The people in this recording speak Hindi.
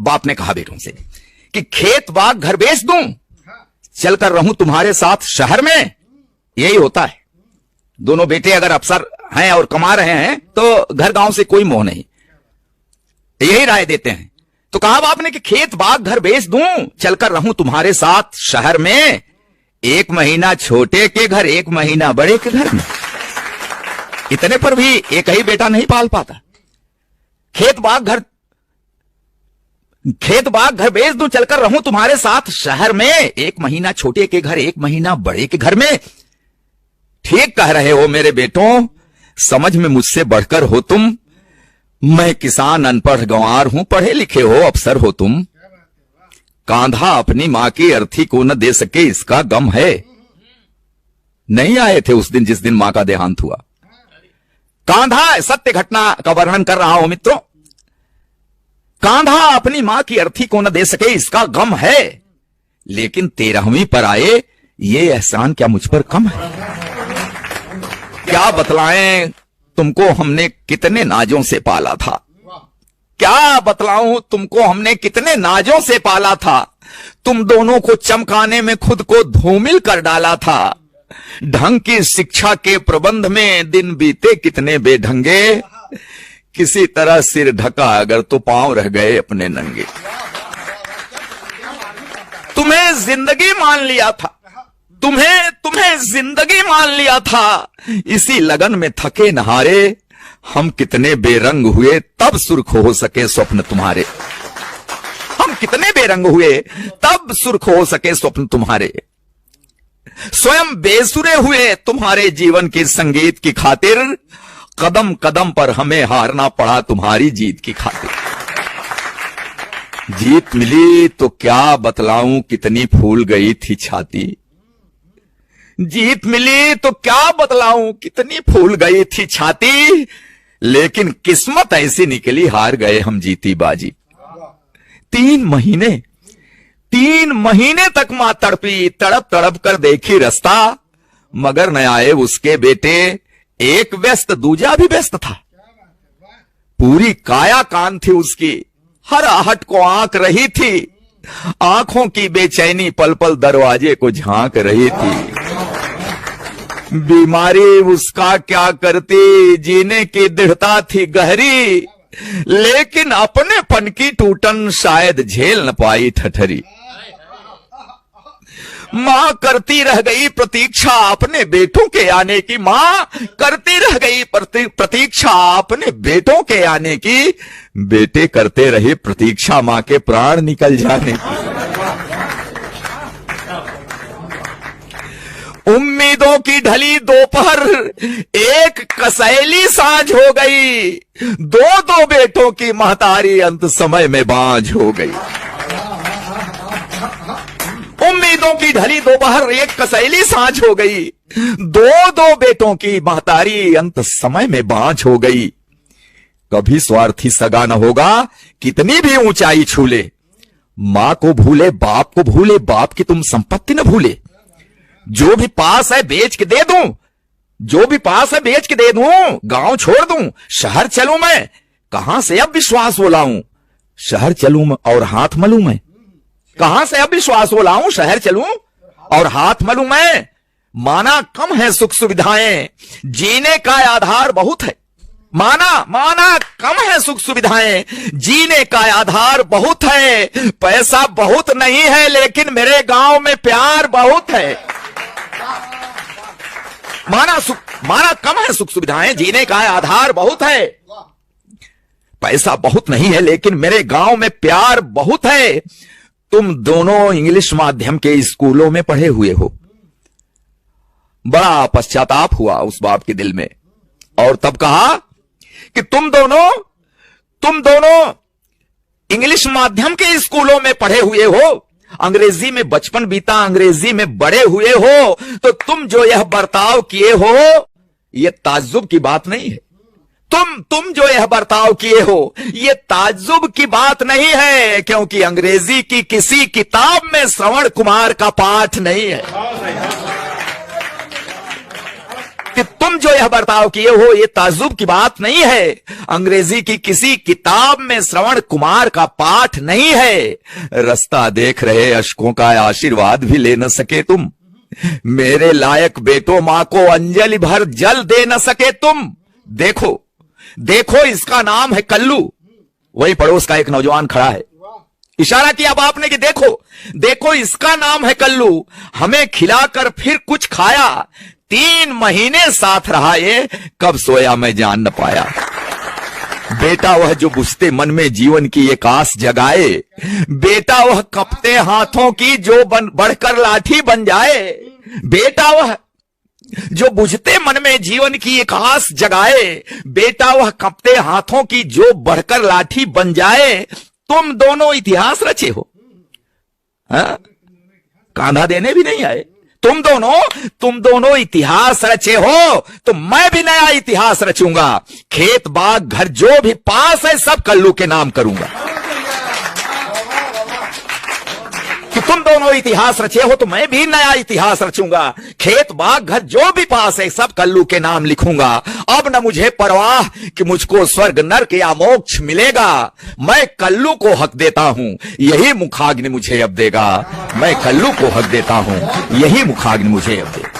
बाप ने कहा बेटों से कि खेत बाग घर बेच दूं, चलकर रहूं तुम्हारे साथ शहर में। यही होता है, दोनों बेटे अगर अफसर हैं और कमा रहे हैं तो घर गांव से कोई मोह नहीं, यही राय देते हैं। तो कहा बाप ने कि खेत बाग घर बेच दूं, चलकर रहूं तुम्हारे साथ शहर में, 1 महीना छोटे के घर 1 महीना बड़े के घर में। इतने पर भी एक ही बेटा नहीं पाल पाता। खेत बाग घर बेच दूं, चलकर रहूं तुम्हारे साथ शहर में, 1 महीना छोटे के घर 1 महीना बड़े के घर में। ठीक कह रहे हो मेरे बेटों, समझ में मुझसे बढ़कर हो तुम। मैं किसान अनपढ़ गंवार हूं, पढ़े लिखे हो अफसर हो तुम। कांधा अपनी मां की अर्थी को न दे सके इसका गम है। नहीं आए थे उस दिन जिस दिन मां का देहांत हुआ। कांधा, सत्य घटना का वर्णन कर रहा हूं मित्रों। कांधा अपनी मां की अर्थी को न दे सके इसका गम है, लेकिन 13वीं पर आए ये एहसान क्या मुझ पर कम है। क्या बतलाएं तुमको हमने कितने नाजों से पाला था, क्या बतलाऊं तुमको हमने कितने नाजों से पाला था। तुम दोनों को चमकाने में खुद को धूमिल कर डाला था। ढंग की शिक्षा के प्रबंध में दिन बीते कितने बेढंगे। किसी तरह सिर ढका अगर तो पांव रह गए अपने नंगे। तुम्हें जिंदगी मान लिया था, तुम्हें जिंदगी मान लिया था। इसी लगन में थके नहारे हम कितने बेरंग हुए, तब सुर्ख हो सके स्वप्न तुम्हारे। हम कितने बेरंग हुए, तब सुर्ख हो सके स्वप्न तुम्हारे। स्वयं बेसुरे हुए तुम्हारे जीवन के संगीत की खातिर। कदम कदम पर हमें हारना पड़ा तुम्हारी जीत की खातिर। जीत मिली तो क्या बतलाऊं कितनी फूल गई थी छाती। जीत मिली तो क्या बतलाऊं कितनी फूल गई थी छाती। लेकिन किस्मत ऐसी निकली हार गए हम जीती बाजी। 3 महीने तक मां तड़पी, तड़प तड़प कर देखी रास्ता, मगर न आए उसके बेटे। एक व्यस्त दूजा भी व्यस्त था। पूरी काया कान थी उसकी, हर आहट को आंक रही थी। आंखों की बेचैनी पल पल दरवाजे को झांक रही थी। बीमारी उसका क्या करती, जीने की दृढ़ता थी गहरी। लेकिन अपने पन की टूटन शायद झेल न पाई ठठरी। मां करती रह गई प्रतीक्षा अपने बेटों के आने की। मां करती रह गई प्रतीक्षा अपने बेटों के आने की। बेटे करते रहे प्रतीक्षा मां के प्राण निकल जाने की। उम्मीदों की ढली दोपहर एक कसैली साँझ हो गई। 2 बेटों की महतारी अंत समय में बांझ हो गई। उम्मीदों की ढली दोपहर एक कसैली साँझ हो गई। 2 बेटों की महतारी अंत समय में बांझ हो गई। कभी स्वार्थी सगा न होगा कितनी भी ऊंचाई छू ले। मां को भूले, बाप को भूले, बाप की तुम संपत्ति न भूले। जो भी पास है बेच के दे दूं, जो भी पास है बेच के दे दूं। गांव छोड़ दूं, शहर चलूं मैं, कहां से अब विश्वास वो लाऊं। शहर चलूं और हाथ मलूं मैं, कहां से अब विश्वास वो लाऊं। शहर चलूं और हाथ मलूं मैं। माना कम है सुख सुविधाएं, जीने का आधार बहुत है। माना कम है सुख सुविधाएं, जीने का आधार बहुत है। पैसा बहुत नहीं है लेकिन मेरे गांव में प्यार बहुत है। माना कम है सुख सुविधाएं, जीने का आधार बहुत है। पैसा बहुत नहीं है लेकिन मेरे गांव में प्यार बहुत है। तुम दोनों इंग्लिश माध्यम के स्कूलों में पढ़े हुए हो। बड़ा पश्चाताप हुआ उस बाप के दिल में, और तब कहा कि तुम दोनों इंग्लिश माध्यम के स्कूलों में पढ़े हुए हो, अंग्रेजी में बचपन बीता, अंग्रेजी में बड़े हुए हो, तो तुम जो यह बर्ताव किए हो यह ताज्जुब की बात नहीं है। तुम जो यह बर्ताव किए हो यह ताज्जुब की बात नहीं है, क्योंकि अंग्रेजी की किसी किताब में श्रवण कुमार का पाठ नहीं है। कि तुम जो यह बर्ताव किए हो ये ताज्जुब की बात नहीं है, अंग्रेजी की किसी किताब में श्रवण कुमार का पाठ नहीं है। रास्ता देख रहे अशकों का आशीर्वाद भी ले न सके तुम, मेरे लायक बेटो मां को अंजलि भर जल दे न सके तुम। देखो देखो इसका नाम है कल्लू। वही पड़ोस का एक नौजवान खड़ा है, इशारा किया बाप ने कि देखो देखो इसका नाम है कल्लू, हमें खिलाकर फिर कुछ खाया, 3 महीने साथ रहा ये, कब सोया मैं जान न पाया। बेटा वह जो बुझते मन में जीवन की एक आस जगाए, बेटा वह कपते हाथों की जो बढ़कर लाठी बन जाए। बेटा वह जो बुझते मन में जीवन की एक आस जगाए, बेटा वह कपते हाथों की जो बढ़कर लाठी बन जाए। तुम दोनों इतिहास रचे हो, कांधा देने भी नहीं आए। तुम दोनों इतिहास रचे हो, तो मैं भी नया इतिहास रचूंगा। खेत बाग घर जो भी पास है सब कल्लू के नाम करूंगा। कि तुम दोनों इतिहास रचे हो तो मैं भी नया इतिहास रचूंगा। खेत बाग घर जो भी पास है सब कल्लू के नाम लिखूंगा। अब न मुझे परवाह कि मुझको स्वर्ग नर्क या मोक्ष मिलेगा, मैं कल्लू को हक देता हूं यही मुखाग्नि मुझे अब देगा। मैं कल्लू को हक देता हूं यही मुखाग्नि मुझे अब देगा।